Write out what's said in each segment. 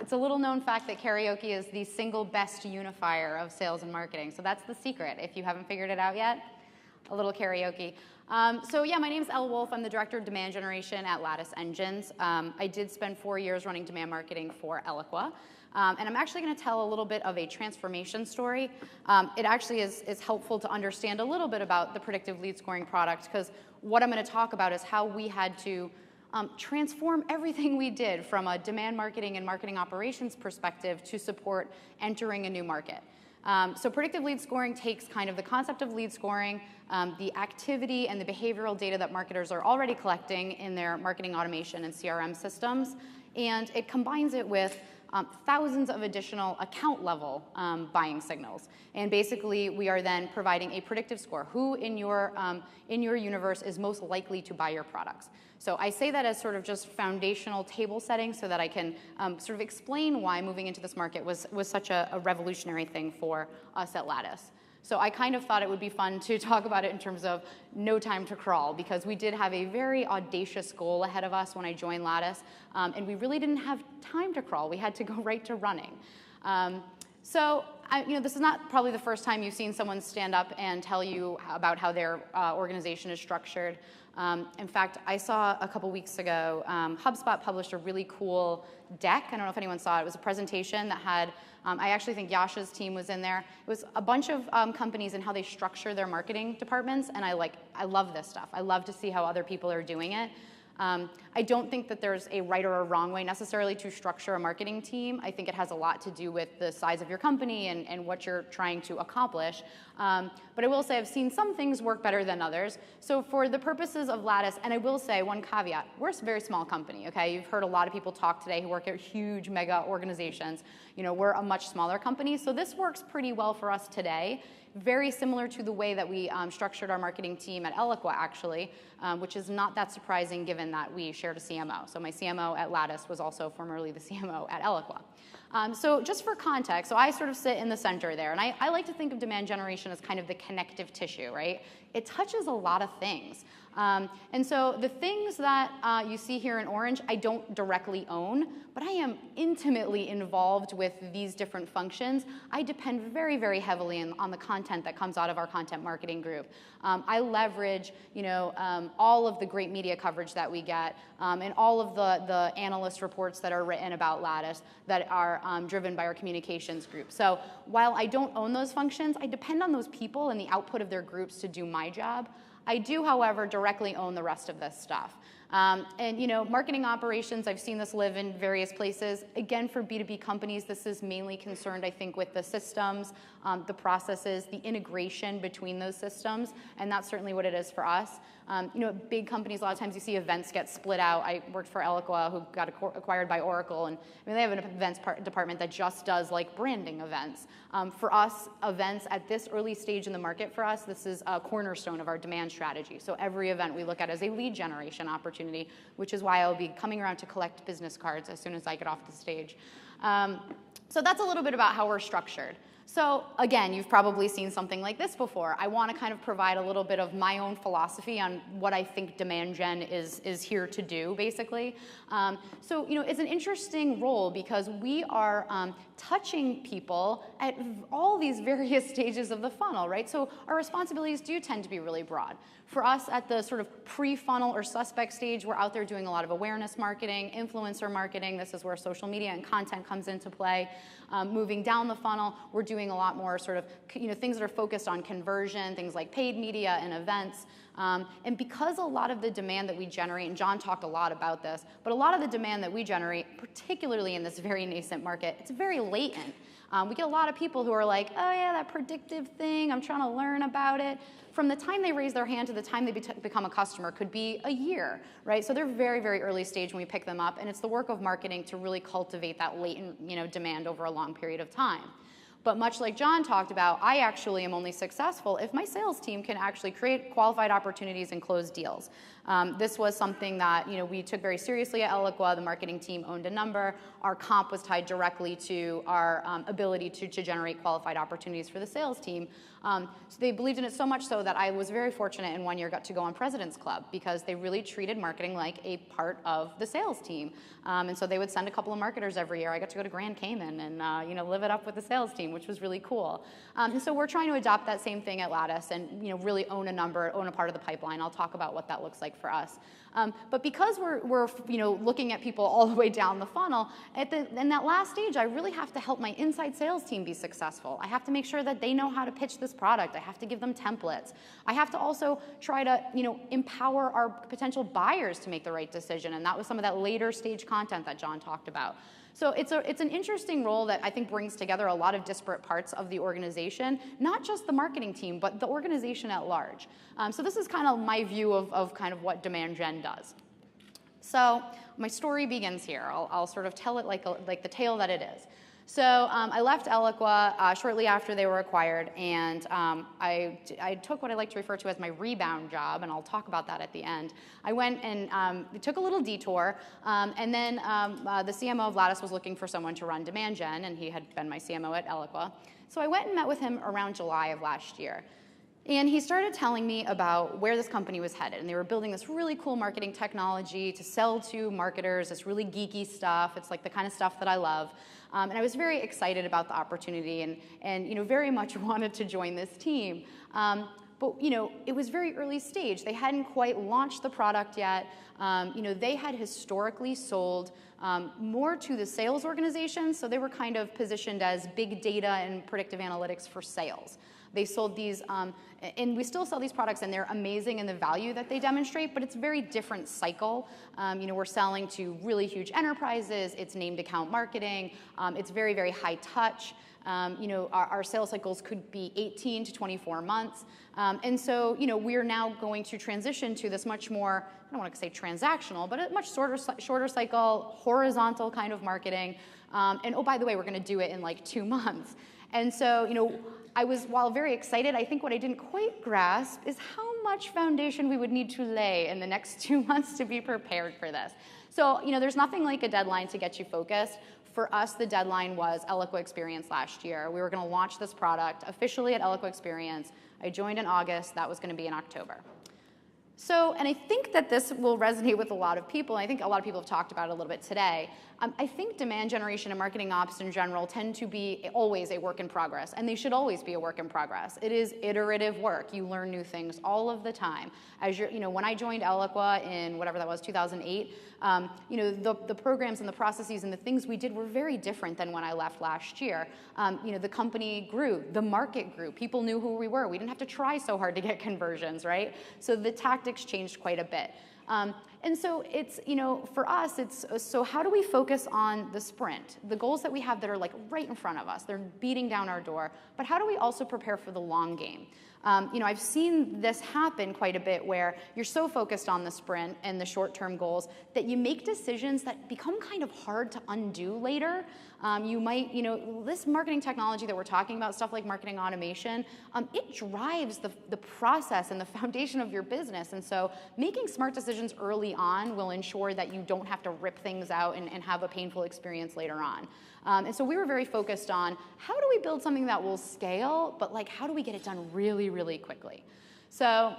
It's a little known fact that karaoke is the single best unifier of sales and marketing. So that's the secret. If you haven't figured it out yet, a little karaoke. So yeah, my name is Elle Woulfe. I'm the Director of Demand Generation at Lattice Engines. I did spend 4 years running demand marketing for Eloqua. And I'm actually going to tell a little bit of a transformation story. It actually is helpful to understand a little bit about the predictive lead scoring product, because what I'm going to talk about is how we had to transform everything we did from a demand marketing and marketing operations perspective to support entering a new market. So predictive lead scoring takes kind of the concept of lead scoring, the activity and the behavioral data that marketers are already collecting in their marketing automation and CRM systems, and it combines it with thousands of additional account level buying signals. And basically, we are then providing a predictive score. Who in your universe is most likely to buy your products? So I say that as sort of just foundational table setting so that I can sort of explain why moving into this market was such a revolutionary thing for us at Lattice. So I kind of thought it would be fun to talk about it in terms of no time to crawl, because we did have a very audacious goal ahead of us when I joined Lattice, and we really didn't have time to crawl. We had to go right to running. This is not probably the first time you've seen someone stand up and tell you about how their organization is structured. In fact, I saw a couple weeks ago, HubSpot published a really cool deck. I don't know if anyone saw it. It was a presentation that had, I actually think Yasha's team was in there. It was a bunch of companies and how they structure their marketing departments, and I love this stuff. I love to see how other people are doing it. I don't think that there's a right or a wrong way necessarily to structure a marketing team. I think it has a lot to do with the size of your company and what you're trying to accomplish. But I will say I've seen some things work better than others. So for the purposes of Lattice, and I will say one caveat, we're a very small company, okay? You've heard a lot of people talk today who work at huge mega organizations. You know, we're a much smaller company, so this works pretty well for us today. Very similar to the way that we structured our marketing team at Eloqua, actually, which is not that surprising given that we shared a CMO. So my CMO at Lattice was also formerly the CMO at Eloqua. So just for context, so I sort of sit in the center there, and I like to think of demand generation as kind of the connective tissue, right? It touches a lot of things. And so the things that you see here in orange, I don't directly own, but I am intimately involved with these different functions. I depend very, very heavily on the content that comes out of our content marketing group. I leverage, all of the great media coverage that we get, and all of the analyst reports that are written about Lattice that are driven by our communications group. So while I don't own those functions, I depend on those people and the output of their groups to do my job. I do, however, directly own the rest of this stuff. Marketing operations, I've seen this live in various places. Again, for B2B companies, this is mainly concerned, I think, with the systems, the processes, the integration between those systems, and that's certainly what it is for us. Big companies, a lot of times you see events get split out. I worked for Eloqua, who got acquired by Oracle, and they have an events department that just does like branding events. For us, events at this early stage in the market for us, this is a cornerstone of our demand strategy. So every event we look at as a lead generation opportunity, which is why I'll be coming around to collect business cards as soon as I get off the stage. So that's a little bit about how we're structured. So again, you've probably seen something like this before. I want to kind of provide a little bit of my own philosophy on what I think demand gen is here to do, basically. It's an interesting role because we are touching people at all these various stages of the funnel, right? So our responsibilities do tend to be really broad. For us at the sort of pre-funnel or suspect stage, we're out there doing a lot of awareness marketing, influencer marketing. This is where social media and content comes into play. Moving down the funnel, we're doing a lot more sort of things that are focused on conversion, things like paid media and events. And because a lot of the demand that we generate, and John talked a lot about this, but a lot of the demand that we generate, particularly in this very nascent market, it's very latent. We get a lot of people who are like, oh yeah, that predictive thing, I'm trying to learn about it. From the time they raise their hand to the time they become a customer could be a year, right? So they're very, very early stage when we pick them up, and it's the work of marketing to really cultivate that latent, demand over a long period of time. But much like John talked about, I actually am only successful if my sales team can actually create qualified opportunities and close deals. This was something that we took very seriously at Eloqua. The marketing team owned a number. Our comp was tied directly to our ability to generate qualified opportunities for the sales team. So they believed in it so much so that I was very fortunate in one year got to go on President's Club because they really treated marketing like a part of the sales team. And so they would send a couple of marketers every year. I got to go to Grand Cayman and live it up with the sales team, which was really cool. And so we're trying to adopt that same thing at Lattice and really own a number, own a part of the pipeline. I'll talk about what that looks like for us. But because we're looking at people all the way down the funnel, in that last stage, I really have to help my inside sales team be successful. I have to make sure that they know how to pitch this product. I have to give them templates. I have to also try to empower our potential buyers to make the right decision. And that was some of that later stage content that John talked about. So it's an interesting role that I think brings together a lot of disparate parts of the organization, not just the marketing team, but the organization at large. So this is kind of my view of kind of what demand gen does. So my story begins here. I'll sort of tell it like the tale that it is. So I left Eloqua shortly after they were acquired, and I took what I like to refer to as my rebound job, and I'll talk about that at the end. I went and took a little detour, and then the CMO of Lattice was looking for someone to run demand gen, and he had been my CMO at Eloqua. So I went and met with him around July of last year. And he started telling me about where this company was headed. And they were building this really cool marketing technology to sell to marketers, this really geeky stuff. It's like the kind of stuff that I love. And I was very excited about the opportunity and very much wanted to join this team. But it was very early stage. They hadn't quite launched the product yet. They had historically sold more to the sales organization, so they were kind of positioned as big data and predictive analytics for sales. They sold these, and we still sell these products, and they're amazing in the value that they demonstrate, but it's a very different cycle. We're selling to really huge enterprises. It's named account marketing. It's very, very high touch. Our sales cycles could be 18 to 24 months. And so, we are now going to transition to this much more, I don't want to say transactional, but a much shorter cycle, horizontal kind of marketing. And oh, by the way, we're going to do it in like 2 months. And so, I was, while very excited, I think what I didn't quite grasp is how much foundation we would need to lay in the next 2 months to be prepared for this. So, there's nothing like a deadline to get you focused. For us, the deadline was Eloqua Experience last year. We were going to launch this product officially at Eloqua Experience. I joined in August. That was going to be in October. So, and I think that this will resonate with a lot of people. I think a lot of people have talked about it a little bit today. I think demand generation and marketing ops in general tend to be always a work in progress, and they should always be a work in progress. It is iterative work. You learn new things all of the time. As you're, when I joined Eloqua in whatever that was, 2008, the programs and the processes and the things we did were very different than when I left last year. The company grew, the market grew, people knew who we were. We didn't have to try so hard to get conversions, right? So the tactics changed quite a bit. And so it's, for us, it's, so how do we focus on the sprint, the goals that we have that are like right in front of us, they're beating down our door, but how do we also prepare for the long game? I've seen this happen quite a bit where you're so focused on the sprint and the short-term goals that you make decisions that become kind of hard to undo later. You might, this marketing technology that we're talking about, stuff like marketing automation, it drives the process and the foundation of your business. And so making smart decisions early on will ensure that you don't have to rip things out and have a painful experience later on. And so we were very focused on how do we build something that will scale, but like how do we get it done really, really quickly? So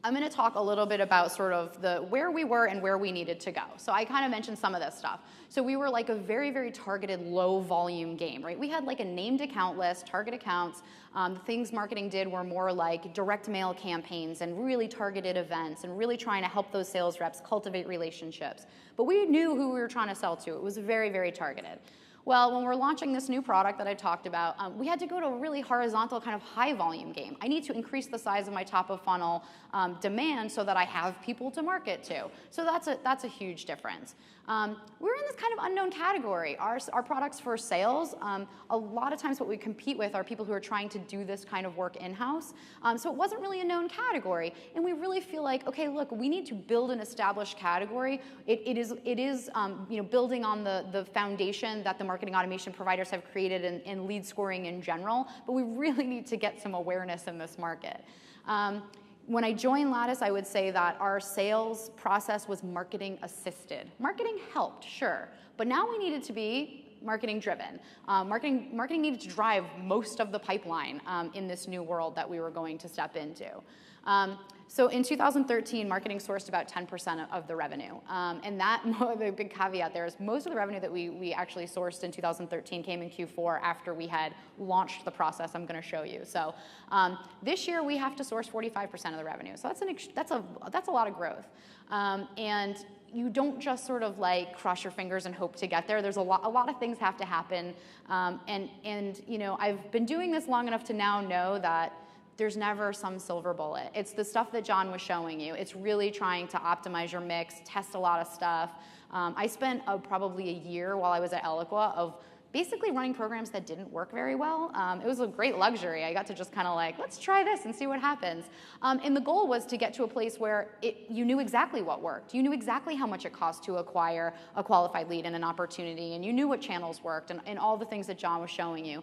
I'm going to talk a little bit about sort of where we were and where we needed to go. So I kind of mentioned some of this stuff. So we were like a very, very targeted low volume game, right? We had like a named account list, target accounts. The things marketing did were more like direct mail campaigns and really targeted events and really trying to help those sales reps cultivate relationships. But we knew who we were trying to sell to. It was very, very targeted. Well, when we're launching this new product that I talked about, we had to go to a really horizontal kind of high volume game. I need to increase the size of my top of funnel demand so that I have people to market to. So that's a huge difference. We're in this kind of unknown category. Our products for sales, a lot of times what we compete with are people who are trying to do this kind of work in-house. So it wasn't really a known category. And we really feel like, okay, look, we need to build an established category. It is building on the foundation that the marketing automation providers have created in lead scoring in general, but we really need to get some awareness in this market. When I joined Lattice, I would say that our sales process was marketing assisted. Marketing helped, sure, but now we needed to be marketing driven. Marketing needed to drive most of the pipeline in this new world that we were going to step into. So in 2013, marketing sourced about 10% of the revenue. And that, the big caveat there is most of the revenue that we actually sourced in 2013 came in Q4 after we had launched the process I'm going to show you. So this year we have to source 45% of the revenue. So that's a lot of growth. And you don't just sort of like cross your fingers and hope to get there. There's a lot of things have to happen. And you know, I've been doing this long enough to now know that there's never some silver bullet. It's the stuff that John was showing you. It's really trying to optimize your mix, test a lot of stuff. I spent probably a year while I was at Elle of basically running programs that didn't work very well. It was a great luxury. I got to just kind of like, let's try this and see what happens. And the goal was to get to a place where you knew exactly what worked. You knew exactly how much it cost to acquire a qualified lead and an opportunity, and you knew what channels worked and all the things that John was showing you.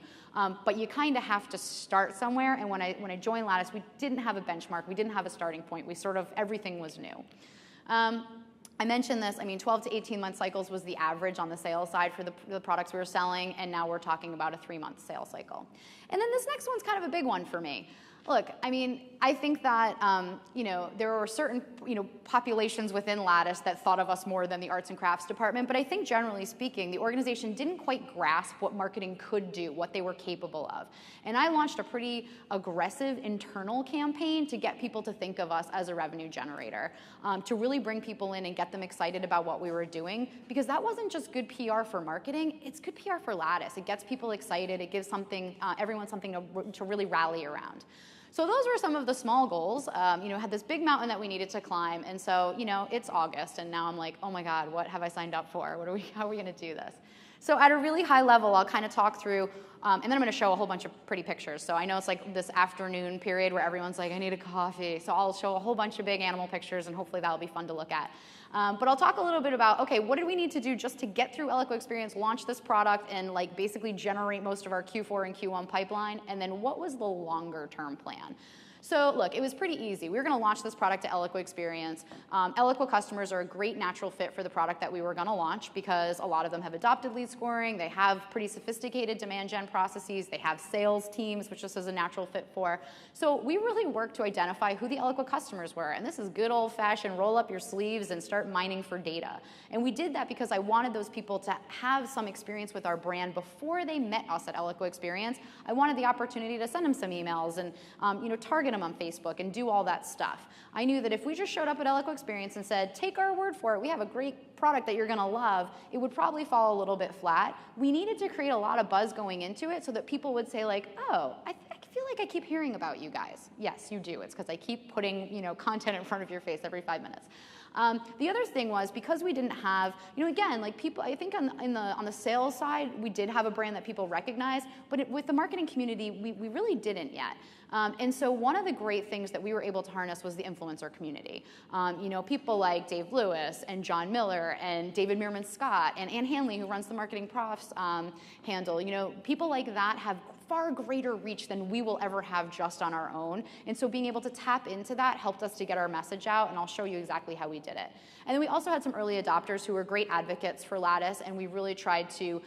But you kind of have to start somewhere, and when I joined Lattice, we didn't have a benchmark. We didn't have a starting point. Everything was new. I mentioned this, 12 to 18 month cycles was the average on the sales side for the products we were selling, and now we're talking about a 3-month sales cycle. And then this next one's kind of a big one for me. Look, I think that there are certain populations within Lattice that thought of us more than the arts and crafts department, but I think generally speaking, the organization didn't quite grasp what marketing could do, what they were capable of. And I launched a pretty aggressive internal campaign to get people to think of us as a revenue generator, to really bring people in and get them excited about what we were doing, because that wasn't just good PR for marketing, it's good PR for Lattice. It gets people excited, it gives everyone something to really rally around. So those were some of the small goals. Had this big mountain that we needed to climb, and so it's August, and now I'm like, oh my God, what have I signed up for? How are we going to do this? So at a really high level, I'll kind of talk through, and then I'm going to show a whole bunch of pretty pictures. So I know it's like this afternoon period where everyone's like, I need a coffee. So I'll show a whole bunch of big animal pictures, and hopefully that'll be fun to look at. But I'll talk a little bit about, okay, what did we need to do just to get through Eloqua Experience, launch this product, and like basically generate most of our Q4 and Q1 pipeline, and then what was the longer term plan? So look, it was pretty easy. We were going to launch this product to Eloqua Experience. Eloqua customers are a great natural fit for the product that we were going to launch because a lot of them have adopted lead scoring. They have pretty sophisticated demand gen processes. They have sales teams, which this is a natural fit for. So we really worked to identify who the Eloqua customers were. And this is good old-fashioned roll up your sleeves and start mining for data. And we did that because I wanted those people to have some experience with our brand before they met us at Eloqua Experience. I wanted the opportunity to send them some emails and target them on Facebook and do all that stuff. I knew that if we just showed up at Eloqua Experience and said, take our word for it, we have a great product that you're going to love, it would probably fall a little bit flat. We needed to create a lot of buzz going into it so that people would say like, oh, I feel like I keep hearing about you guys. Yes, you do. It's because I keep putting content in front of your face every 5 minutes. The other thing was because we didn't have, again, like people, I think on the sales side, we did have a brand that people recognize, but with the marketing community, we really didn't yet. And so one of the great things that we were able to harness was the influencer community. People like Dave Lewis and John Miller and David Meerman Scott and Ann Hanley, who runs the Marketing Profs handle. People like that have far greater reach than we will ever have just on our own. And so being able to tap into that helped us to get our message out, and I'll show you exactly how we did it. And then we also had some early adopters who were great advocates for Lattice, and we really tried to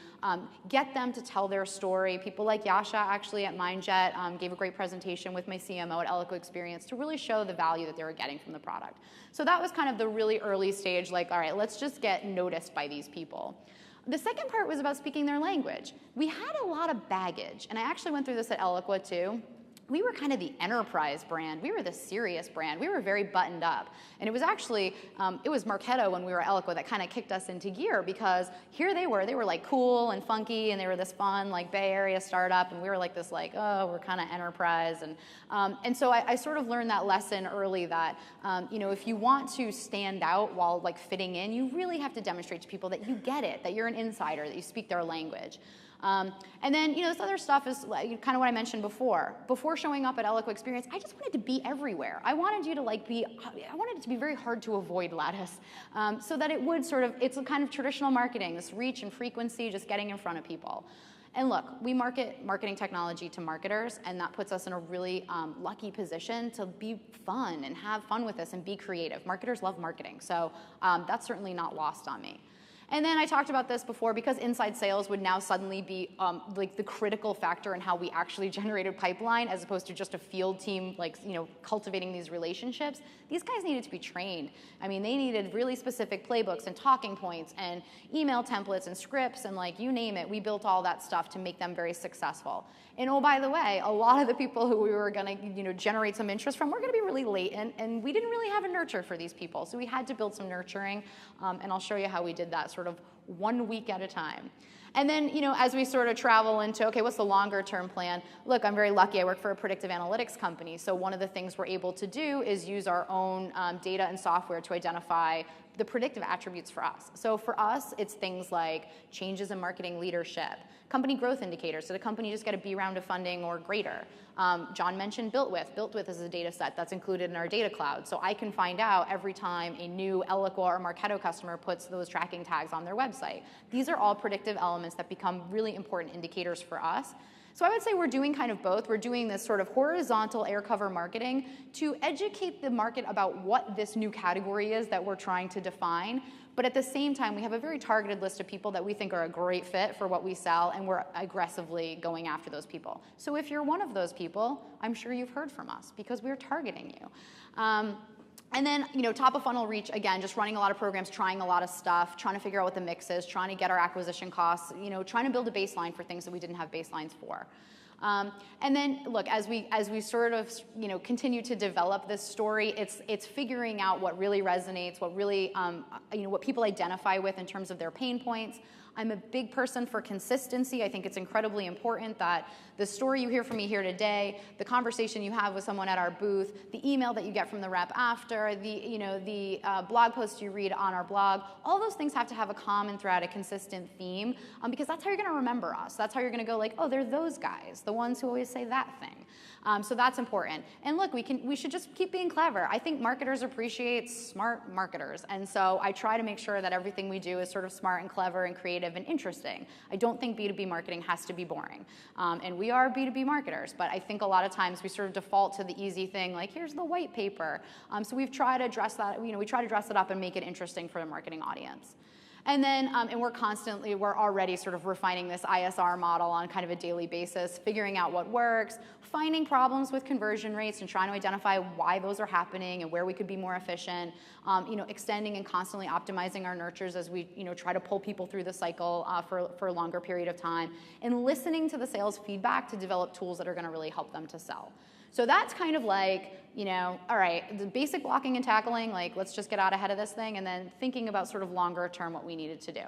get them to tell their story. People like Yasha actually at MindJet gave a great presentation with my CMO at Eloqua Experience to really show the value that they were getting from the product. So that was kind of the really early stage, like, all right, let's just get noticed by these people. The second part was about speaking their language. We had a lot of baggage, and I actually went through this at Eloqua too. we were kind of the enterprise brand. We were the serious brand. We were very buttoned up. And it was actually, it was Marketo when we were Eloqua that kind of kicked us into gear, because here they were like cool and funky, and they were this fun like Bay Area startup, and we were like this like, oh, we're kind of enterprise. And so I sort of learned that lesson early that, you know, if you want to stand out while like fitting in, you really have to demonstrate to people that you get it, that you're an insider, that you speak their language. And then, you know, this other stuff is like, kind of what I mentioned before. Before showing up at Eloqua Experience, I just wanted to be everywhere. I wanted you to like I wanted it to be very hard to avoid Lattice, so that it would sort of, it's a kind of traditional marketing, this reach and frequency, just getting in front of people. And look, we market marketing technology to marketers, and that puts us in a really lucky position to be fun and have fun with this and be creative. Marketers love marketing, so that's certainly not lost on me. And then I talked about this before, because inside sales would now suddenly be like the critical factor in how we actually generated pipeline, as opposed to just a field team like, you know, cultivating these relationships. These guys needed to be trained. I mean, they needed really specific playbooks and talking points and email templates and scripts and like you name it. We built all that stuff to make them very successful. And oh, by the way, a lot of the people who we were going to, you know, generate some interest from were going to be really latent, and we didn't really have a nurture for these people. So we had to build some nurturing, and I'll show you how we did that sort of 1 week at a time. And then, you know, as we sort of travel into, okay, what's the longer term plan? Look, I'm very lucky. I work for a predictive analytics company. So one of the things we're able to do is use our own data and software to identify the predictive attributes for us. So for us, it's things like changes in marketing leadership, company growth indicators. Did a company just get a B round of funding or greater? John mentioned Built With. Built With is a data set that's included in our data cloud. So I can find out every time a new Eloqua or Marketo customer puts those tracking tags on their website. These are all predictive elements that become really important indicators for us. So I would say we're doing kind of both. We're doing this sort of horizontal air cover marketing to educate the market about what this new category is that we're trying to define. But at the same time, we have a very targeted list of people that we think are a great fit for what we sell, and we're aggressively going after those people. So if you're one of those people, I'm sure you've heard from us, because we're targeting you. And then, you know, top of funnel reach, again, just running a lot of programs, trying a lot of stuff, trying to figure out what the mix is, trying to get our acquisition costs, you know, trying to build a baseline for things that we didn't have baselines for. And then, look, as we sort of, you know, continue to develop this story, it's figuring out what really resonates, what really, you know, what people identify with in terms of their pain points. I'm a big person for consistency. I think it's incredibly important that the story you hear from me here today, the conversation you have with someone at our booth, the email that you get from the rep after, the blog post you read on our blog, all those things have to have a common thread, a consistent theme, because that's how you're going to remember us. That's how you're going to go like, oh, they're those guys, the ones who always say that thing. So that's important. And look, we should just keep being clever. I think marketers appreciate smart marketers. And so I try to make sure that everything we do is sort of smart and clever and creative and interesting. I don't think B2B marketing has to be boring. And we are B2B marketers, but I think a lot of times we sort of default to the easy thing, like here's the white paper. So we've tried to address that, you know, we try to dress it up and make it interesting for the marketing audience. And then, and we're already sort of refining this ISR model on kind of a daily basis, figuring out what works, finding problems with conversion rates and trying to identify why those are happening and where we could be more efficient, you know, extending and constantly optimizing our nurtures as we, you know, try to pull people through the cycle for a longer period of time, and listening to the sales feedback to develop tools that are going to really help them to sell. So that's kind of like, you know, all right, the basic blocking and tackling, like let's just get out ahead of this thing, and then thinking about sort of longer term what we needed to do.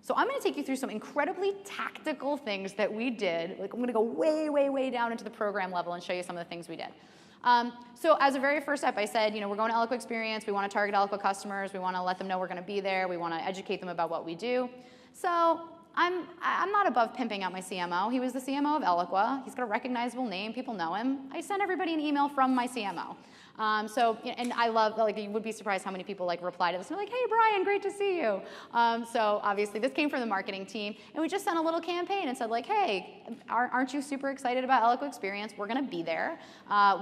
So I'm going to take you through some incredibly tactical things that we did. Like I'm going to go way, way, way down into the program level and show you some of the things we did. So as a very first step, I said, you know, we're going to Eloqua Experience. We want to target Eloqua customers. We want to let them know we're going to be there. We want to educate them about what we do. So I'm not above pimping out my CMO. He was the CMO of Eloqua. He's got a recognizable name. People know him. I sent everybody an email from my CMO. So, and I love, like, you would be surprised how many people like reply to this and they're like, hey, Brian, great to see you. So obviously this came from the marketing team, and we just sent a little campaign and said like, hey, aren't you super excited about Eloqua Experience? We're going to be there.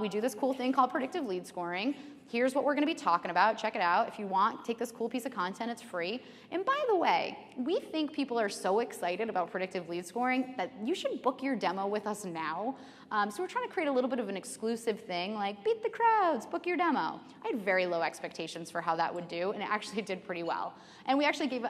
We do this cool thing called predictive lead scoring. Here's what we're going to be talking about. Check it out. If you want, take this cool piece of content. It's free. And by the way, we think people are so excited about predictive lead scoring that you should book your demo with us now. So we're trying to create a little bit of an exclusive thing, like beat the crowd, let's book your demo. I had very low expectations for how that would do, and it actually did pretty well. And we actually gave,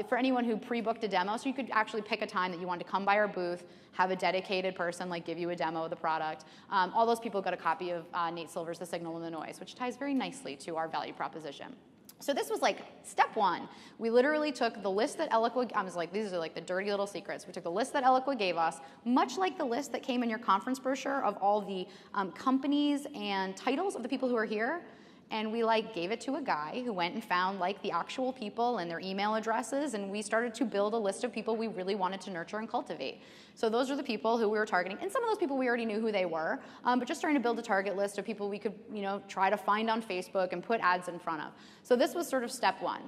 for anyone who pre-booked a demo, so you could actually pick a time that you wanted to come by our booth, have a dedicated person like give you a demo of the product. All those people got a copy of Nate Silver's The Signal and the Noise, which ties very nicely to our value proposition. So this was like step one. We literally took the list that Eloqua, I was like, these are like the dirty little secrets. We took the list that Eloqua gave us, much like the list that came in your conference brochure of all the companies and titles of the people who are here, and we like gave it to a guy who went and found like the actual people and their email addresses, and we started to build a list of people we really wanted to nurture and cultivate. So those are the people who we were targeting, and some of those people we already knew who they were, but just trying to build a target list of people we could, try to find on Facebook and put ads in front of. So this was sort of step one.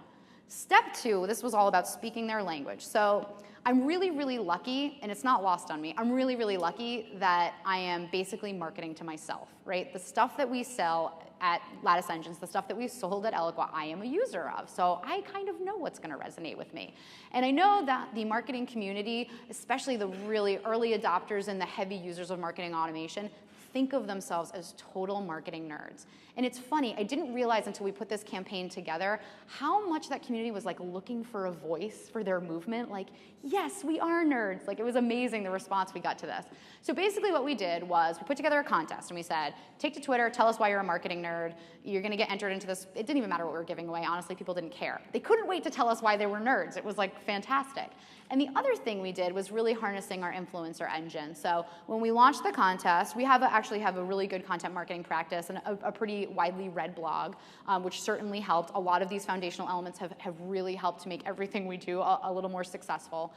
Step two, this was all about speaking their language. So I'm really, really lucky, and it's not lost on me, I'm really, really lucky that I am basically marketing to myself, right? The stuff that we sell at Lattice Engines, the stuff that we sold at Eloqua, I am a user of. So I kind of know what's going to resonate with me. And I know that the marketing community, especially the really early adopters and the heavy users of marketing automation, think of themselves as total marketing nerds. And it's funny, I didn't realize until we put this campaign together how much that community was like looking for a voice for their movement. Like, yes, we are nerds. Like, it was amazing the response we got to this. So basically what we did was we put together a contest and we said, take to Twitter, tell us why you're a marketing nerd. You're gonna get entered into this. It didn't even matter what we were giving away. Honestly, people didn't care. They couldn't wait to tell us why they were nerds. It was like fantastic. And the other thing we did was really harnessing our influencer engine. So when we launched the contest, we actually have a really good content marketing practice and a pretty widely read blog, which certainly helped. A lot of these foundational elements have really helped to make everything we do a little more successful.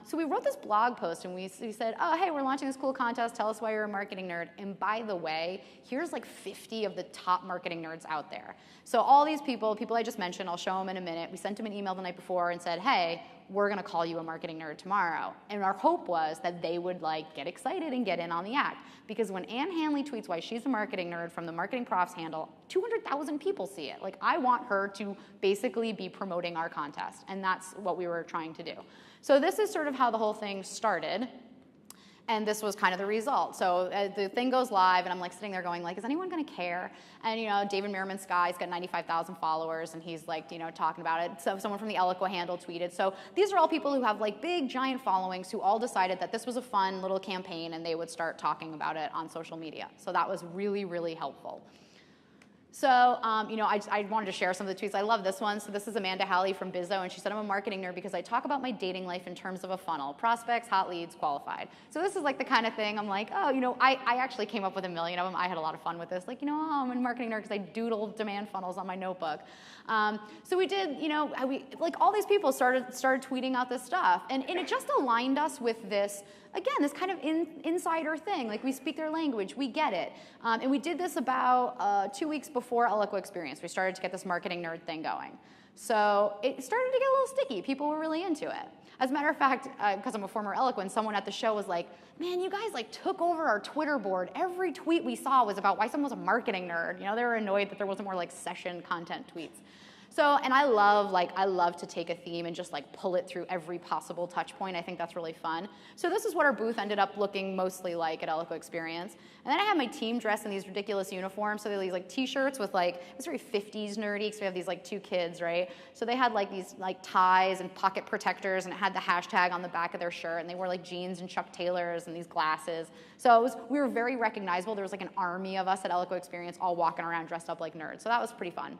So we wrote this blog post and we said, oh, hey, we're launching this cool contest. Tell us why you're a marketing nerd. And by the way, here's like 50 of the top marketing nerds out there. So all these people I just mentioned, I'll show them in a minute. We sent them an email the night before and said, hey, we're going to call you a marketing nerd tomorrow. And our hope was that they would like get excited and get in on the act. Because when Ann Hanley tweets why she's a marketing nerd from the Marketing Profs handle, 200,000 people see it. Like, I want her to basically be promoting our contest. And that's what we were trying to do. So this is sort of how the whole thing started. And this was kind of the result. So the thing goes live, and I'm like sitting there going, like, is anyone going to care? And David Merriman Sky's got 95,000 followers, and he's like, talking about it. So someone from the Eloqua handle tweeted. So these are all people who have like big, giant followings who all decided that this was a fun little campaign, and they would start talking about it on social media. So that was really, really helpful. So, I wanted to share some of the tweets. I love this one. So this is Amanda Halley from Bizzo, and she said, I'm a marketing nerd because I talk about my dating life in terms of a funnel. Prospects, hot leads, qualified. So this is like the kind of thing I'm like, oh, I actually came up with a million of them. I had a lot of fun with this. Like, I'm a marketing nerd because I doodle demand funnels on my notebook. So we did, all these people started tweeting out this stuff. And it just aligned us with this, again, this kind of insider thing. Like, we speak their language, we get it. And we did this about 2 weeks before Eloqua Experience. We started to get this marketing nerd thing going. So it started to get a little sticky. People were really into it. As a matter of fact, because I'm a former Eloquent, someone at the show was like, man, you guys like took over our Twitter board. Every tweet we saw was about why someone was a marketing nerd. They were annoyed that there wasn't more like session content tweets. So, and I love to take a theme and just like pull it through every possible touch point. I think that's really fun. So this is what our booth ended up looking mostly like at Eloqua Experience. And then I had my team dressed in these ridiculous uniforms. So they had these like t-shirts with like, it was very 50s nerdy because we have these like two kids, right? So they had like these like ties and pocket protectors, and it had the hashtag on the back of their shirt, and they wore like jeans and Chuck Taylors and these glasses. So we were very recognizable. There was like an army of us at Eloqua Experience all walking around dressed up like nerds. So that was pretty fun.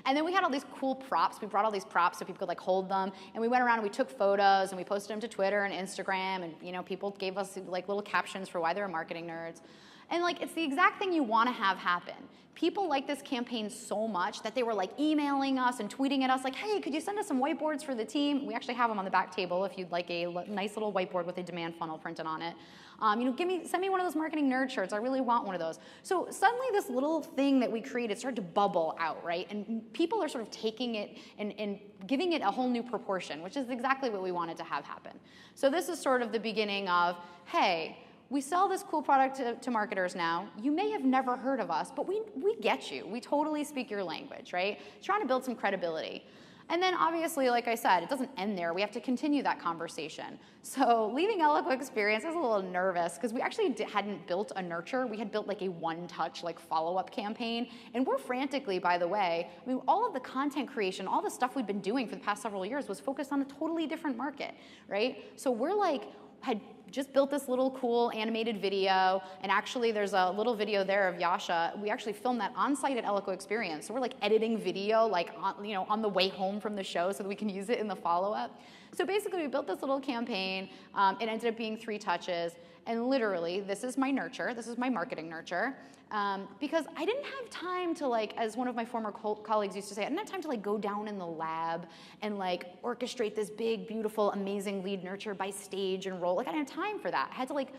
And then we had all these cool props. We brought all these props so people could like hold them. And we went around and we took photos and we posted them to Twitter and Instagram. And people gave us like little captions for why they were marketing nerds. And like, it's the exact thing you want to have happen. People like this campaign so much that they were like emailing us and tweeting at us like, hey, could you send us some whiteboards for the team? We actually have them on the back table if you'd like a nice little whiteboard with a demand funnel printed on it. Send me one of those marketing nerd shirts. I really want one of those. So suddenly this little thing that we created started to bubble out, right? And people are sort of taking it and giving it a whole new proportion, which is exactly what we wanted to have happen. So this is sort of the beginning of, hey, we sell this cool product to marketers now. You may have never heard of us, but we get you. We totally speak your language, right? Trying to build some credibility. And then obviously, like I said, it doesn't end there. We have to continue that conversation. So leaving Eloqua Experience, I was a little nervous because we actually hadn't built a nurture. We had built like a one-touch like follow-up campaign. And we're frantically, by the way, I mean, all of the content creation, all the stuff we've been doing for the past several years was focused on a totally different market, right? So we're like, had just built this little cool animated video, and actually there's a little video there of Yasha. We actually filmed that on site at Eloqua Experience. So we're like editing video like on the way home from the show so that we can use it in the follow-up. So basically we built this little campaign. It ended up being 3 touches, and literally this is my nurture. This is my marketing nurture. Because I didn't have time to, like, as one of my former colleagues used to say, I didn't have time to like go down in the lab and like orchestrate this big, beautiful, amazing lead nurture by stage and roll. Like I didn't have time for that. I had to like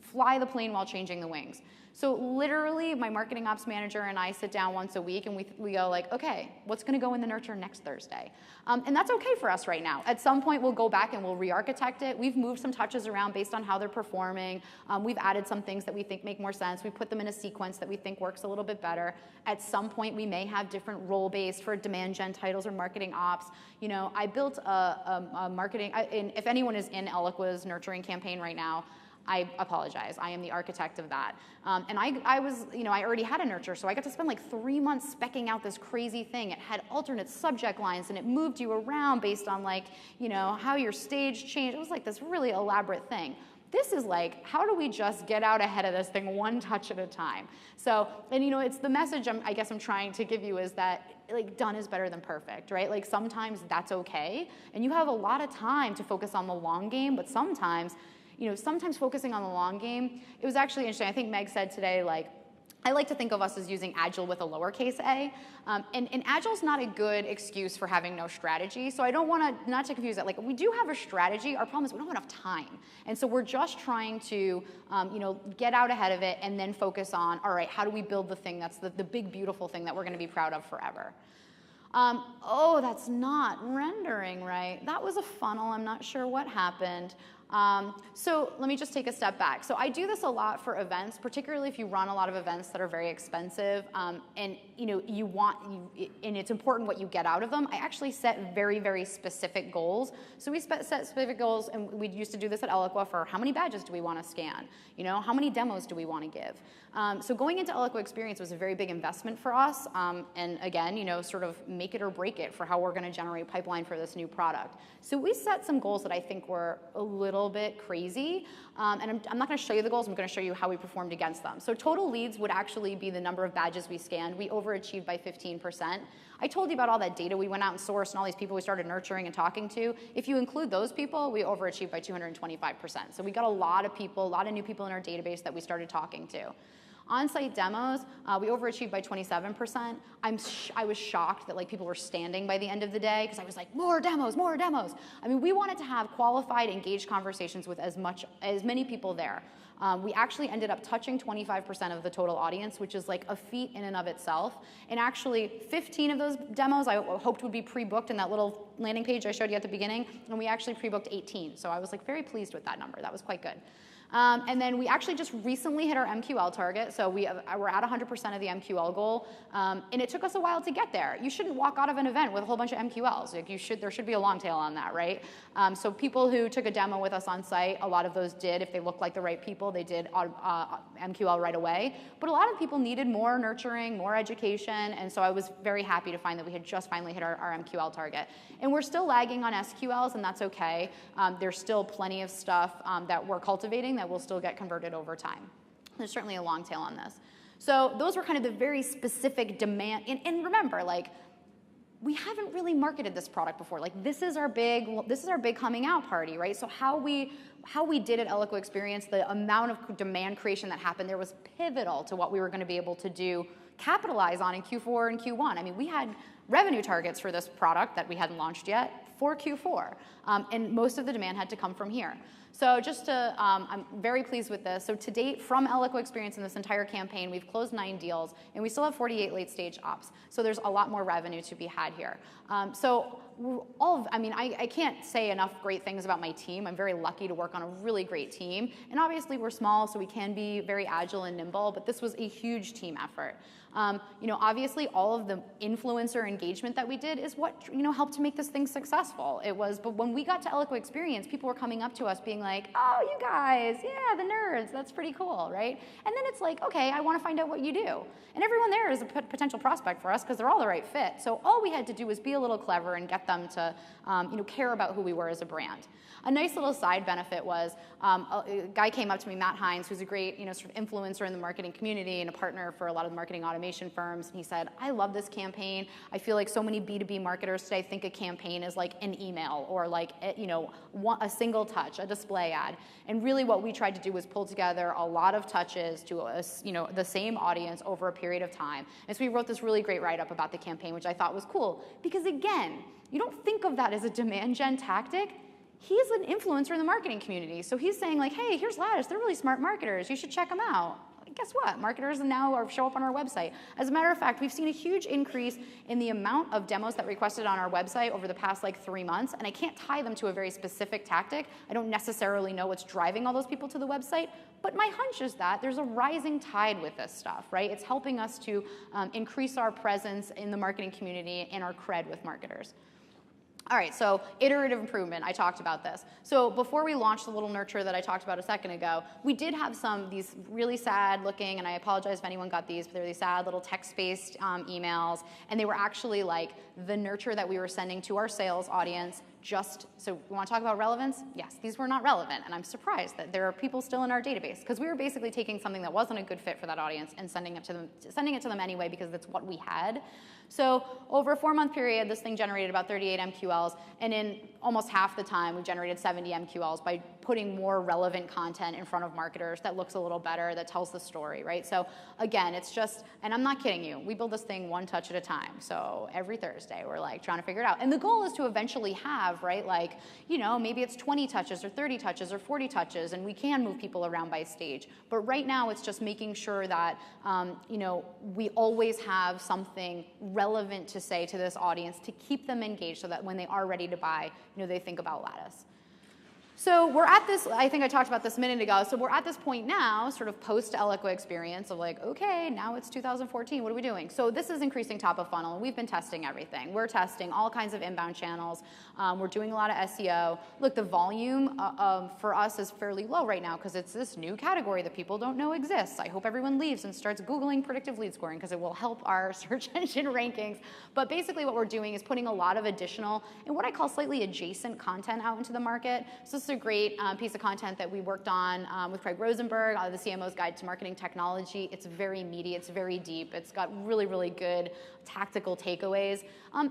fly the plane while changing the wings. So literally my marketing ops manager and I sit down once a week and we go like, okay, what's gonna go in the nurture next Thursday? And that's okay for us right now. At some point we'll go back and we'll re-architect it. We've moved some touches around based on how they're performing. We've added some things that we think make more sense. We put them in a sequence that we think works a little bit better. At some point we may have different role-based for demand gen titles or marketing ops. You know, I built a marketing, and if anyone is in Eloqua's nurturing campaign right now, I apologize. I am the architect of that. And I was, you know, I already had a nurture, so I got to spend like 3 months specking out this crazy thing. It had alternate subject lines, and it moved you around based on like, you know, how your stage changed. It was like this really elaborate thing. This is like, how do we just get out ahead of this thing one touch at a time? So, and you know, it's the message I guess I'm trying to give you is that like done is better than perfect, right? Like sometimes that's okay, and you have a lot of time to focus on the long game, but sometimes, you know, sometimes focusing on the long game, it was actually interesting. I think Meg said today, like, I like to think of us as using Agile with a lowercase a. And Agile's not a good excuse for having no strategy. So I don't want to, not to confuse that. Like, we do have a strategy. Our problem is we don't have enough time. And so we're just trying to, you know, get out ahead of it and then focus on, all right, how do we build the thing that's the big, beautiful thing that we're going to be proud of forever? Oh, that's not rendering right. That was a funnel. I'm not sure what happened. So let me just take a step back. So I do this a lot for events, particularly if you run a lot of events that are very expensive, and you know and it's important what you get out of them. I actually set very, very specific goals. So we set specific goals, and we used to do this at Eloqua for how many badges do we want to scan? You know, how many demos do we want to give? So going into Eloqua Experience was a very big investment for us, and again, you know, sort of make it or break it for how we're going to generate pipeline for this new product. So we set some goals that I think were a little bit crazy, and I'm not going to show you the goals. I'm going to show you how we performed against them. So total leads would actually be the number of badges we scanned. We overachieved by 15%. I told you about all that data we went out and sourced and all these people we started nurturing and talking to. If you include those people, we overachieved by 225%. So we got a lot of people, a lot of new people in our database that we started talking to. On-site demos, we overachieved by 27%. I was shocked that like people were standing by the end of the day because I was like, more demos, more demos. I mean, we wanted to have qualified, engaged conversations with as many people there. We actually ended up touching 25% of the total audience, which is like a feat in and of itself. And actually, 15 of those demos I hoped would be pre-booked in that little landing page I showed you at the beginning, and we actually pre-booked 18. So I was like very pleased with that number. That was quite good. And then we actually just recently hit our MQL target, so we're at 100% of the MQL goal, and it took us a while to get there. You shouldn't walk out of an event with a whole bunch of MQLs. Like there should be a long tail on that, right? So people who took a demo with us on site, a lot of those did. If they looked like the right people, they did MQL right away. But a lot of people needed more nurturing, more education, and so I was very happy to find that we had just finally hit our MQL target. And we're still lagging on SQLs, and that's okay. There's still plenty of stuff that we're cultivating that will still get converted over time. There's certainly a long tail on this. So those were kind of the very specific demand. And remember, like, we haven't really marketed this product before. Like, this is our big coming out party, right? So how we did at Eloqua Experience, the amount of demand creation that happened there was pivotal to what we were going to be able to do, capitalize on in Q4 and Q1. I mean, we had revenue targets for this product that we hadn't launched yet for Q4, and most of the demand had to come from here. So just to, I'm very pleased with this. So to date, from Eloqua Experience in this entire campaign, we've closed 9 deals, and we still have 48 late-stage ops. So there's a lot more revenue to be had here. So I can't say enough great things about my team. I'm very lucky to work on a really great team. And obviously we're small, so we can be very agile and nimble, but this was a huge team effort. Obviously all of the influencer engagement that we did is what, helped to make this thing successful. But when we got to Eloqua Experience, people were coming up to us being like, oh, you guys, yeah, the nerds, that's pretty cool, right? And then it's like, okay, I want to find out what you do. And everyone there is a potential prospect for us because they're all the right fit. So all we had to do was be a little clever and get them to, care about who we were as a brand. A nice little side benefit was a guy came up to me, Matt Hines, who's a great, sort of influencer in the marketing community and a partner for a lot of marketing automation firms. And he said, I love this campaign. I feel like so many B2B marketers today think a campaign is like an email or like, a single touch, a display ad. And really what we tried to do was pull together a lot of touches to, the same audience over a period of time. And so we wrote this really great write-up about the campaign, which I thought was cool. Because again, you don't think of that as a demand gen tactic. He's an influencer in the marketing community. So he's saying like, hey, here's Lattice. They're really smart marketers. You should check them out. Guess what? Marketers now show up on our website. As a matter of fact, we've seen a huge increase in the amount of demos that requested on our website over the past 3 months, and I can't tie them to a very specific tactic. I don't necessarily know what's driving all those people to the website, but my hunch is that there's a rising tide with this stuff, right? It's helping us to increase our presence in the marketing community and our cred with marketers. All right, so iterative improvement, I talked about this. So before we launched the little nurture that I talked about a second ago, we did have these really sad looking, and I apologize if anyone got these, but they're these sad little text-based emails, and they were actually like the nurture that we were sending to our sales audience so we want to talk about relevance? Yes, these were not relevant, and I'm surprised that there are people still in our database, because we were basically taking something that wasn't a good fit for that audience and sending it to them anyway because that's what we had. So over a 4-month period, this thing generated about 38 MQLs, and in almost half the time, we generated 70 MQLs by putting more relevant content in front of marketers that looks a little better, that tells the story, right? So again, it's just, and I'm not kidding you, we build this thing one touch at a time. So every Thursday, we're trying to figure it out. And the goal is to eventually have, right, maybe it's 20 touches or 30 touches or 40 touches, and we can move people around by stage. But right now, it's just making sure that, we always have something relevant to say to this audience to keep them engaged so that when they are ready to buy, they think about Lattice. So we're at this, I think I talked about this a minute ago, so we're at this point now, sort of post-Eloqua experience of okay, now it's 2014, what are we doing? So this is increasing top of funnel, and we've been testing everything. We're testing all kinds of inbound channels. We're doing a lot of SEO. Look, the volume for us is fairly low right now because it's this new category that people don't know exists. I hope everyone leaves and starts Googling predictive lead scoring because it will help our search engine rankings. But basically what we're doing is putting a lot of additional and what I call slightly adjacent content out into the market. So this is a great piece of content that we worked on with Craig Rosenberg, the CMO's Guide to Marketing Technology. It's very meaty, it's very deep, it's got really, really good tactical takeaways.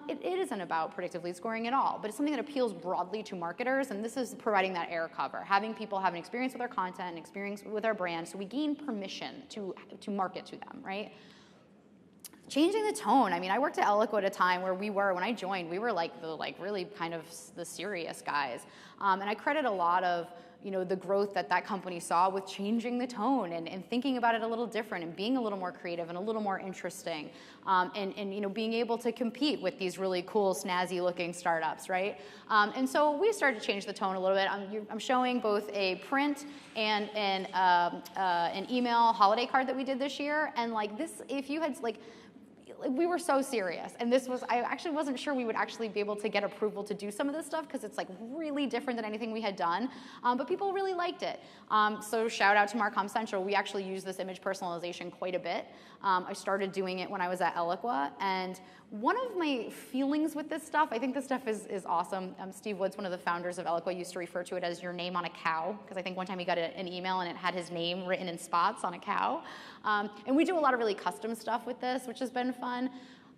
It isn't about predictive lead scoring at all, but it's something that appeals broadly to marketers, and this is providing that air cover, having people have an experience with our content, an experience with our brand, so we gain permission to market to them, right? Changing the tone. I mean, I worked at Eloqua at a time where when I joined, we were really kind of the serious guys. And I credit a lot of, the growth that company saw with changing the tone and thinking about it a little different and being a little more creative and a little more interesting. And being able to compete with these really cool, snazzy looking startups, right? And so we started to change the tone a little bit. I'm showing both a print and an email holiday card that we did this year. And this, if you had we were so serious, and I actually wasn't sure we would actually be able to get approval to do some of this stuff because it's really different than anything we had done, but people really liked it. So shout out to Marcom Central. We actually use this image personalization quite a bit. I started doing it when I was at Eloqua, and one of my feelings with this stuff, I think this stuff is awesome. Steve Woods, one of the founders of Eloqua, used to refer to it as your name on a cow, because I think one time he got an email and it had his name written in spots on a cow. And we do a lot of really custom stuff with this, which has been fun.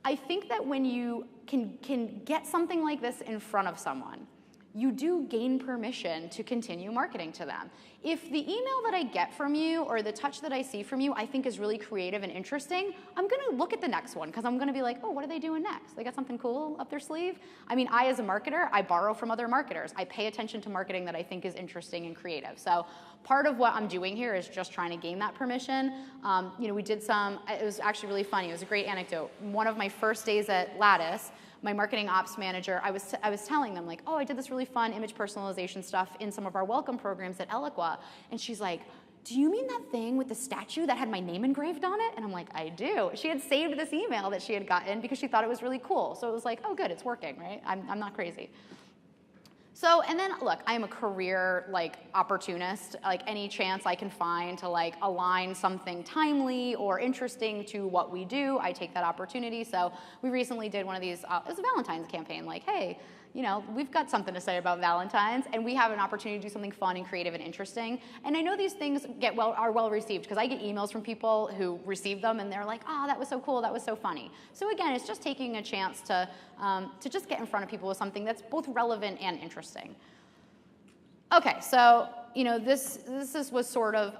I think that when you can get something like this in front of someone, you do gain permission to continue marketing to them. If the email that I get from you or the touch that I see from you I think is really creative and interesting, I'm going to look at the next one because I'm going to be like, oh, what are they doing next? They got something cool up their sleeve? I mean, I as a marketer, I borrow from other marketers. I pay attention to marketing that I think is interesting and creative. So part of what I'm doing here is just trying to gain that permission. We did it was actually really funny. It was a great anecdote. One of my first days at Lattice, my marketing ops manager, I was telling them like, oh, I did this really fun image personalization stuff in some of our welcome programs at Elle. And she's like, do you mean that thing with the statue that had my name engraved on it? And I'm like, I do. She had saved this email that she had gotten because she thought it was really cool. So it was like, oh, good, it's working, right? I'm not crazy. So, and then look, I am a career opportunist. Like any chance I can find to align something timely or interesting to what we do, I take that opportunity. So we recently did one of these, it was a Valentine's campaign, like, hey, we've got something to say about Valentine's, and we have an opportunity to do something fun and creative and interesting. And I know these things are well received because I get emails from people who receive them and they're like, oh, that was so cool, that was so funny. So again, it's just taking a chance to just get in front of people with something that's both relevant and interesting. Okay, so this was sort of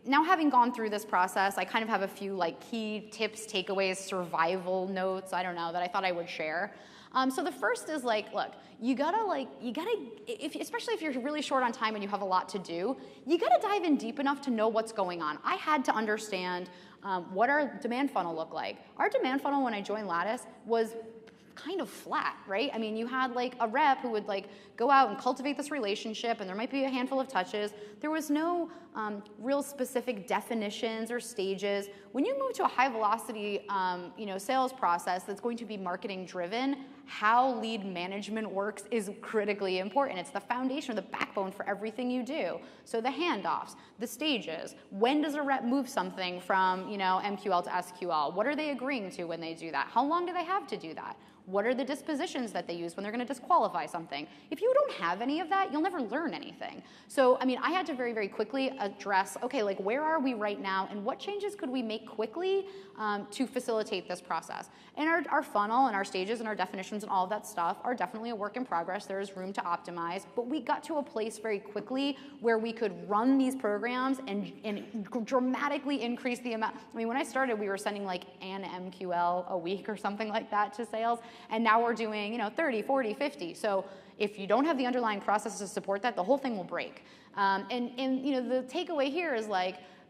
now having gone through this process, I kind of have a few key tips, takeaways, survival notes, I don't know, that I thought I would share. So the first is look, you gotta especially if you're really short on time and you have a lot to do, you gotta dive in deep enough to know what's going on. I had to understand what our demand funnel looked like. Our demand funnel when I joined Lattice was kind of flat, right? I mean, you had a rep who would go out and cultivate this relationship, and there might be a handful of touches. There was no real specific definitions or stages. When you move to a high velocity, sales process that's going to be marketing driven, how lead management works is critically important. It's the foundation, the backbone for everything you do. So the handoffs, the stages, when does a rep move something from MQL to SQL? What are they agreeing to when they do that? How long do they have to do that? What are the dispositions that they use when they're going to disqualify something? If you don't have any of that, you'll never learn anything. So, I mean, I had to very, very quickly address, okay, where are we right now, and what changes could we make quickly to facilitate this process? And our funnel and our stages and our definitions and all of that stuff are definitely a work in progress. There is room to optimize, but we got to a place very quickly where we could run these programs and dramatically increase the amount. I mean, when I started, we were sending an MQL a week or something like that to sales. And now we're doing 30, 40, 50. So if you don't have the underlying processes to support that, the whole thing will break. And the takeaway here is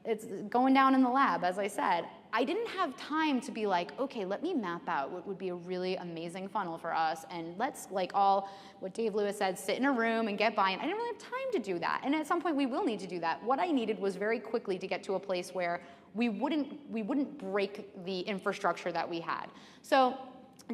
it's going down in the lab, as I said. I didn't have time to be okay, let me map out what would be a really amazing funnel for us, and let's all what Dave Lewis said, sit in a room and get buy-in. I didn't really have time to do that, and at some point we will need to do that. What I needed was very quickly to get to a place where we wouldn't break the infrastructure that we had. So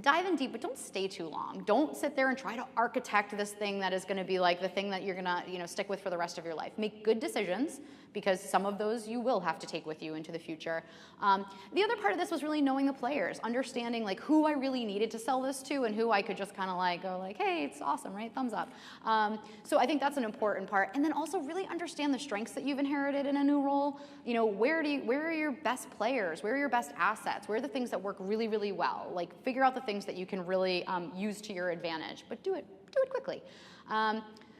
dive in deep, but don't stay too long. Don't sit there and try to architect this thing that is going to be the thing that you're going to stick with for the rest of your life. Make good decisions, because some of those you will have to take with you into the future. The other part of this was really knowing the players, understanding who I really needed to sell this to and who I could just kind of go hey, it's awesome, right? Thumbs up. So I think that's an important part. And then also really understand the strengths that you've inherited in a new role. Where are your best players? Where are your best assets? Where are the things that work really, really well? Figure out the things that you can really use to your advantage, but do it quickly.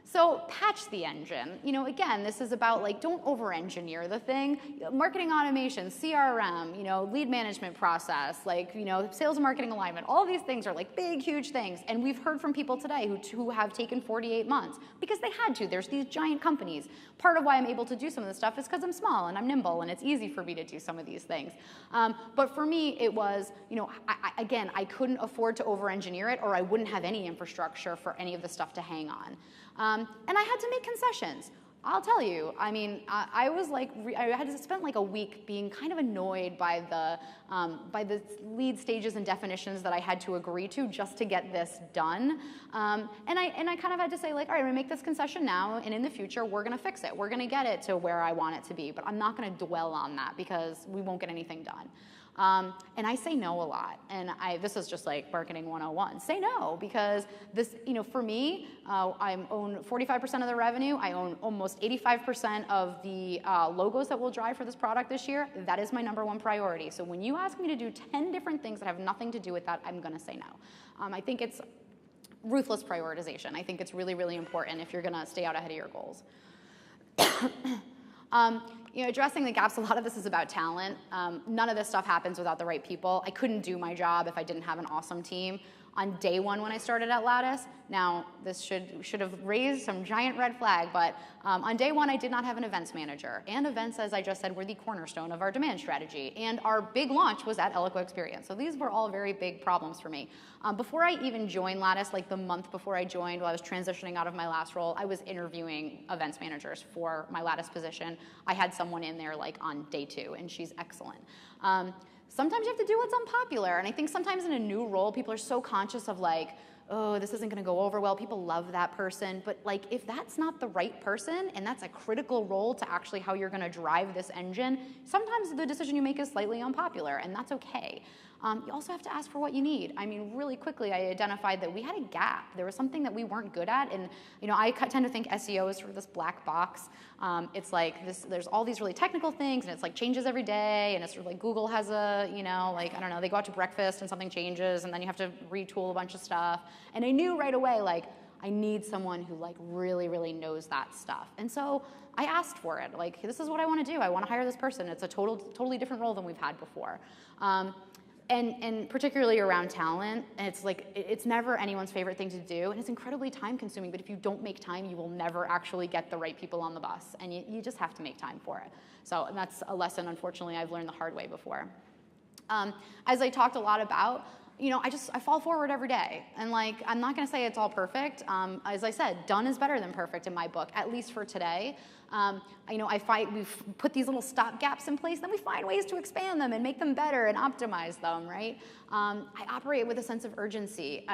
So patch the engine. Again, this is about don't over-engineer the thing. Marketing automation, CRM, lead management process, sales and marketing alignment. All of these things are big, huge things. And we've heard from people today who have taken 48 months because they had to. There's these giant companies. Part of why I'm able to do some of this stuff is because I'm small and I'm nimble and it's easy for me to do some of these things. But for me, it was, I couldn't afford to over-engineer it, or I wouldn't have any infrastructure for any of the stuff to hang on. And I had to make concessions. I'll tell you, I mean, I was I had to spend a week being kind of annoyed by the lead stages and definitions that I had to agree to just to get this done. And I kind of had to say all right, I'm gonna make this concession now, and in the future, we're gonna fix it. We're gonna get it to where I want it to be, but I'm not gonna dwell on that because we won't get anything done. And I say no a lot, and this is just marketing 101. Say no, because this, for me, I own 45% of the revenue. I own almost 85% of the logos that we'll drive for this product this year. That is my #1 priority. So when you ask me to do 10 different things that have nothing to do with that, I'm gonna say no. I think it's ruthless prioritization. I think it's really, really important if you're gonna stay out ahead of your goals. Addressing the gaps, a lot of this is about talent. None of this stuff happens without the right people. I couldn't do my job if I didn't have an awesome team. On day one when I started at Lattice, now this should have raised some giant red flag, but on day one I did not have an events manager. And events, as I just said, were the cornerstone of our demand strategy. And our big launch was at Eloqua Experience. So these were all very big problems for me. Before I even joined Lattice, like the month before I joined, while I was transitioning out of my last role, I was interviewing events managers for my Lattice position. I had someone in there like on day 2, and she's excellent. Sometimes you have to do what's unpopular, and I think sometimes in a new role, people are so conscious of like, oh, this isn't gonna go over well, people love that person, but like if that's not the right person, and that's a critical role to actually how you're gonna drive this engine, sometimes the decision you make is slightly unpopular, and that's okay. You also have to ask for what you need. I mean, really quickly, I identified that we had a gap. There was something that we weren't good at, and I tend to think SEO is sort of this black box. It's like this. There's all these really technical things, and it's like changes every day, and it's sort of like Google has a, like I don't know, they go out to breakfast and something changes, and then you have to retool a bunch of stuff. And I knew right away, like, I need someone who like really, really knows that stuff. And so I asked for it. Like, this is what I want to do. I want to hire this person. It's a totally different role than we've had before. And particularly around talent, it's like, it's never anyone's favorite thing to do, and it's incredibly time consuming, but if you don't make time, you will never actually get the right people on the bus, and you just have to make time for it. So that's a lesson, unfortunately, I've learned the hard way before. As I talked a lot about, I fall forward every day, and like, I'm not gonna say it's all perfect. As I said, done is better than perfect in my book, at least for today. We've put these little stop gaps in place, then we find ways to expand them and make them better and optimize them, right? I operate with a sense of urgency.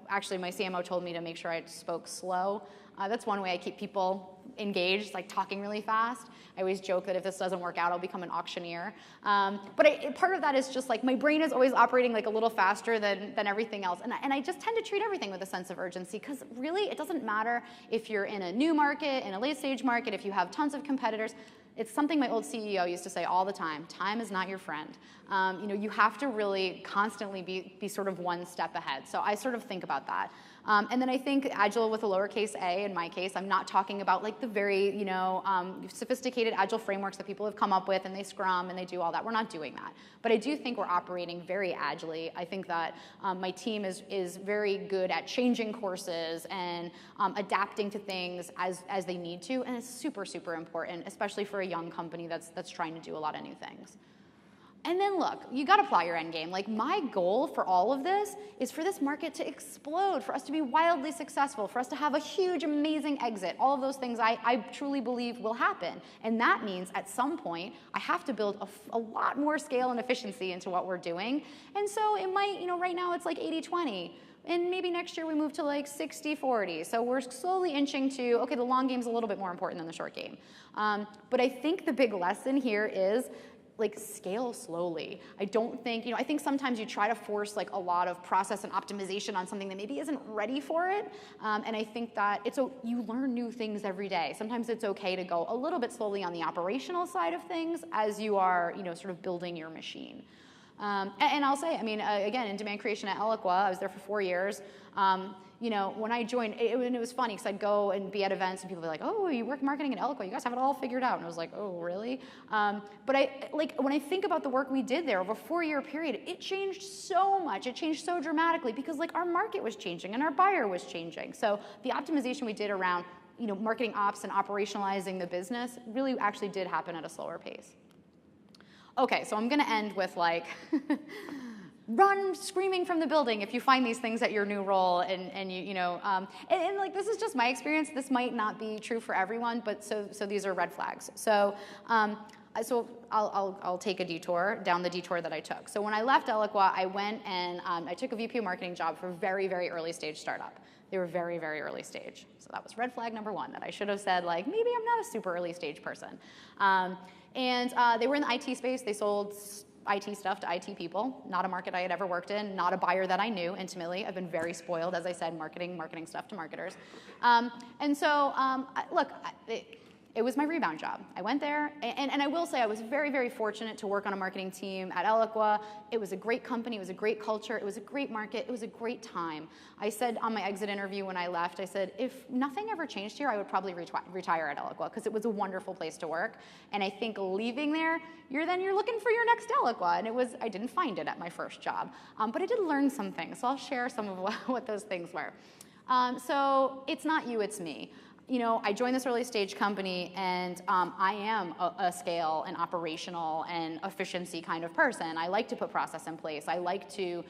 Actually, my CMO told me to make sure I spoke slow. That's one way I keep people engaged, like talking really fast. I always joke that if this doesn't work out, I'll become an auctioneer. But part of that is just like my brain is always operating like a little faster than everything else. And I just tend to treat everything with a sense of urgency, because really it doesn't matter if you're in a new market, in a late stage market, if you have tons of competitors. It's something my old CEO used to say all the time: time is not your friend. You have to really constantly be sort of one step ahead. So I sort of think about that. And then I think agile with a lowercase a, in my case, I'm not talking about like the very, sophisticated agile frameworks that people have come up with, and they scrum and they do all that. We're not doing that. But I do think we're operating very agilely. I think that my team is very good at changing courses and adapting to things as they need to, and it's super, super important, especially for a young company that's trying to do a lot of new things. And then look, you got to plot your end game. Like, my goal for all of this is for this market to explode, for us to be wildly successful, for us to have a huge, amazing exit. All of those things I truly believe will happen. And that means at some point, I have to build a lot more scale and efficiency into what we're doing. And so it might, right now it's like 80-20. And maybe next year we move to like 60-40. So we're slowly inching to, okay, the long game's a little bit more important than the short game. But I think the big lesson here is, like, scale slowly. I don't think, I think sometimes you try to force like a lot of process and optimization on something that maybe isn't ready for it. And I think that you learn new things every day. Sometimes it's okay to go a little bit slowly on the operational side of things as you are, sort of building your machine. And I'll say, again, in demand creation at Eloqua, I was there for 4 years. When I joined, it was funny because I'd go and be at events and people would be like, oh, you work marketing at Eloqua, you guys have it all figured out. And I was like, oh, really? But when I think about the work we did there over a 4-year period, it changed so much. It changed so dramatically because like our market was changing and our buyer was changing. So the optimization we did around, marketing ops and operationalizing the business really actually did happen at a slower pace. Okay, so I'm gonna end with like, run screaming from the building if you find these things at your new role, and like, this is just my experience. This might not be true for everyone, but so these are red flags. So I'll take a detour down the detour that I took. So when I left Eloqua, I went and I took a VP of marketing job for a very, very early stage startup. They were very, very early stage. So that was red flag number 1, that I should have said, like, maybe I'm not a super early stage person. And they were in the IT space. They sold IT stuff to IT people, not a market I had ever worked in, not a buyer that I knew intimately. I've been very spoiled, as I said, marketing stuff to marketers. Look, it it was my rebound job. I went there, and I will say I was very, very fortunate to work on a marketing team at Elle. It was a great company, it was a great culture, it was a great market, it was a great time. I said on my exit interview when I left, I said, if nothing ever changed here, I would probably retire at Elle, because it was a wonderful place to work. And I think leaving there, you're looking for your next Elle, and I didn't find it at my first job. But I did learn some things, so I'll share some of what those things were. So it's not you, it's me. I joined this early stage company, and I am a scale and operational and efficiency kind of person. I like to put process in place. I like to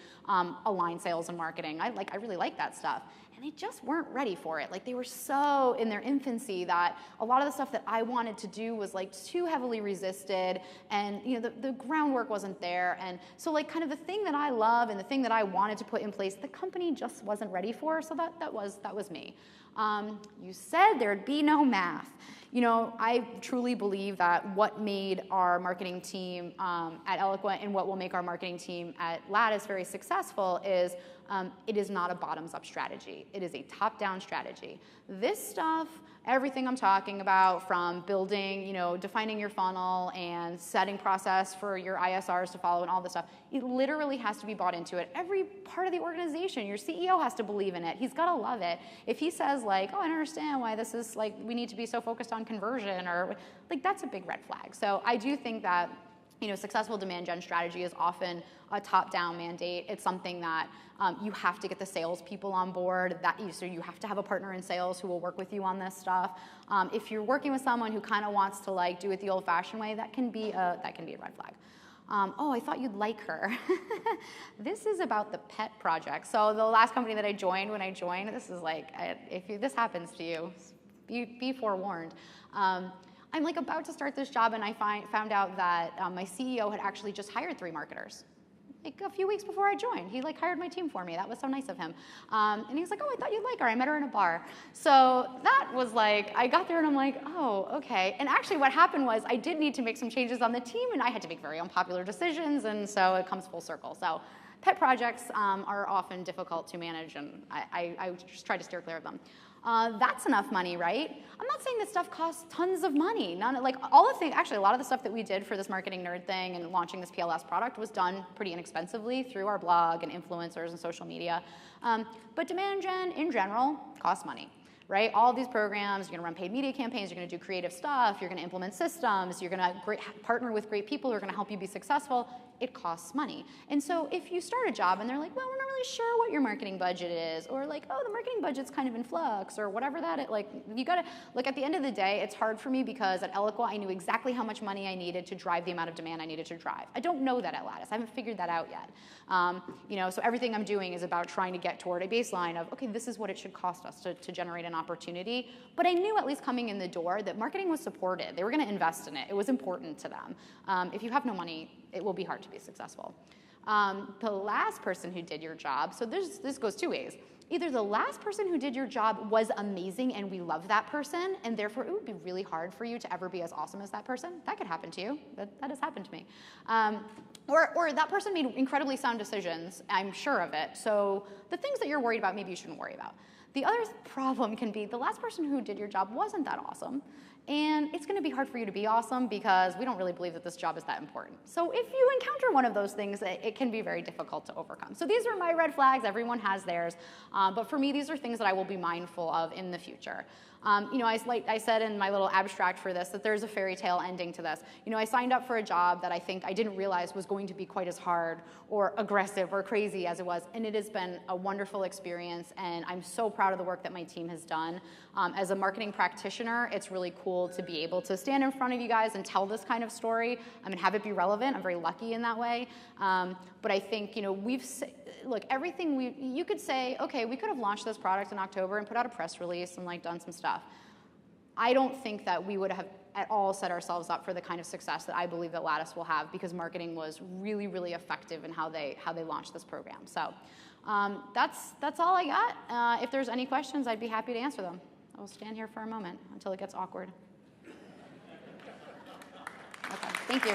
align sales and marketing. I really like that stuff. And they just weren't ready for it. Like, they were so in their infancy that a lot of the stuff that I wanted to do was like too heavily resisted, and the groundwork wasn't there. And so kind of the thing that I love and the thing that I wanted to put in place, the company just wasn't ready for. So that was me. You said there'd be no math. I truly believe that what made our marketing team at Eloquent and what will make our marketing team at Lattice very successful is it is not a bottoms-up strategy. It is a top-down strategy. This stuff, everything I'm talking about, from building, defining your funnel and setting process for your ISRs to follow and all this stuff, it literally has to be bought into it. Every part of the organization, your CEO has to believe in it. He's got to love it. If he says oh, I don't understand why this is we need to be so focused on conversion, or that's a big red flag. So I do think that successful demand gen strategy is often a top-down mandate. It's something that you have to get the salespeople on board. So you have to have a partner in sales who will work with you on this stuff. If you're working with someone who kind of wants to do it the old-fashioned way, that can be a red flag. Oh, I thought you'd like her. This is about the pet project. So the last company that I joined, this is if this happens to you, be forewarned. I'm about to start this job, and I found out that my CEO had actually just hired 3 marketers. A few weeks before I joined, he hired my team for me. That was so nice of him. And he was oh, I thought you'd like her. I met her in a bar. So that was I got there and I'm oh, okay. And actually what happened was I did need to make some changes on the team, and I had to make very unpopular decisions, and so it comes full circle. So pet projects are often difficult to manage, and I just try to steer clear of them. That's enough money, right? I'm not saying this stuff costs tons of money. Actually, a lot of the stuff that we did for this marketing nerd thing and launching this PLS product was done pretty inexpensively through our blog and influencers and social media. But demand gen, in general, costs money, right? All of these programs, you're going to run paid media campaigns, you're going to do creative stuff, you're going to implement systems, you're going to partner with great people who are going to help you be successful. It costs money. And so if you start a job and they're well, we're not really sure what your marketing budget is, or oh, the marketing budget's kind of in flux, or whatever that is, you gotta, at the end of the day, it's hard for me because at Eloqua, I knew exactly how much money I needed to drive the amount of demand I needed to drive. I don't know that at Lattice. I haven't figured that out yet. So everything I'm doing is about trying to get toward a baseline of, okay, this is what it should cost us to generate an opportunity. But I knew, at least coming in the door, that marketing was supported. They were going to invest in it. It was important to them. If you have no money, it will be hard to be successful. The last person who did your job, so this goes 2 ways. Either the last person who did your job was amazing and we love that person, and therefore it would be really hard for you to ever be as awesome as that person. That could happen to you. That has happened to me. Or that person made incredibly sound decisions. I'm sure of it. So the things that you're worried about, maybe you shouldn't worry about. The other problem can be the last person who did your job wasn't that awesome. And it's going to be hard for you to be awesome because we don't really believe that this job is that important. So if you encounter one of those things, it can be very difficult to overcome. So these are my red flags. Everyone has theirs. But for me, these are things that I will be mindful of in the future. I said in my little abstract for this that there's a fairy tale ending to this. I signed up for a job that I didn't realize was going to be quite as hard or aggressive or crazy as it was, and it has been a wonderful experience, and I'm so proud of the work that my team has done. As a marketing practitioner, it's really cool to be able to stand in front of you guys and tell this kind of story and have it be relevant. I'm very lucky in that way. But I think, look, everything you could say, okay, we could have launched this product in October and put out a press release and done some stuff. I don't think that we would have at all set ourselves up for the kind of success that I believe that Lattice will have, because marketing was really, really effective in how they launched this program. So that's all I got. If there's any questions, I'd be happy to answer them. I will stand here for a moment until it gets awkward. Okay, thank you.